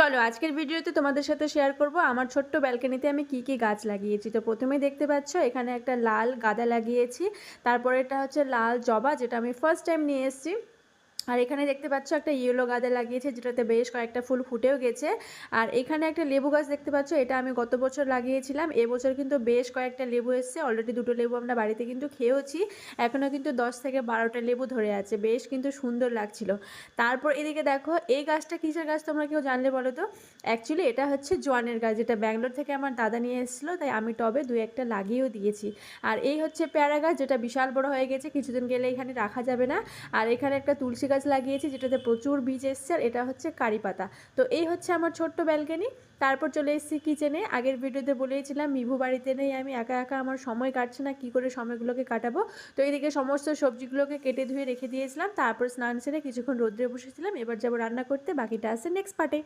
চলো আজকের ভিডিওতে তোমাদের সাথে শেয়ার করব আমার ছোট্ট ব্যালকনিতে আমি কি কি গাছ লাগিয়েছি। তো প্রথমেই দেখতে পাচ্ছ এখানে একটা লাল গাঁদা লাগিয়েছি, তারপরে এটা হচ্ছে লাল জবা যেটা আমি ফার্স্ট টাইম নিয়ে এসেছি। আর এখানে দেখতে পাচ্ছ একটা ইয়েলো গাঁদা লাগিয়েছে যেটাতে বেশ কয়েকটা ফুল ফুটেও গেছে। আর এখানে একটা লেবু গাছ দেখতে পাচ্ছ, এটা আমি গত বছর লাগিয়েছিলাম, এবছর কিন্তু বেশ কয়েকটা লেবু এসছে। অলরেডি দুটো লেবু আমরা বাড়িতে কিন্তু খেয়েওছি, এখনও কিন্তু 10 থেকে 12টা লেবু ধরে আছে, বেশ কিন্তু সুন্দর লাগছিল। তারপর এদিকে দেখো এই গাছটা কিসের গাছ তোমরা কেউ জানলে বলো তো। অ্যাকচুয়ালি এটা হচ্ছে জোয়ানের গাছ, যেটা ব্যাঙ্গালোর থেকে আমার দাদা নিয়ে এসেছিলো, তাই আমি টবে দু একটা লাগিয়েও দিয়েছি। আর এই হচ্ছে পেয়ারা গাছ, যেটা বিশাল বড় হয়ে গেছে, কিছুদিন গেলে এখানে রাখা যাবে না। আর এখানে একটা তুলসী গাছ লাগিয়েছি যেটাতে প্রচুর বীজ এসছে, আর এটা হচ্ছে কারি পাতা। তো এই হচ্ছে আমার ছোট্ট ব্যালকনি। তারপর চলে এসেছি কিচেনে। আগের ভিডিওতে বলেছিলাম মিভু বাড়িতে নেই, আমি একা একা আমার সময় কাটছে না, কী করে সময়গুলোকে কাটাবো। তো এইদিকে সমস্ত সবজিগুলোকে কেটে ধুয়ে রেখে দিয়েছিলাম, তারপর স্নান সেরে কিছুক্ষণ রোদ্রে বসেছিলাম। এবার যাবো রান্না করতে, বাকিটা আছে নেক্সট পার্টে।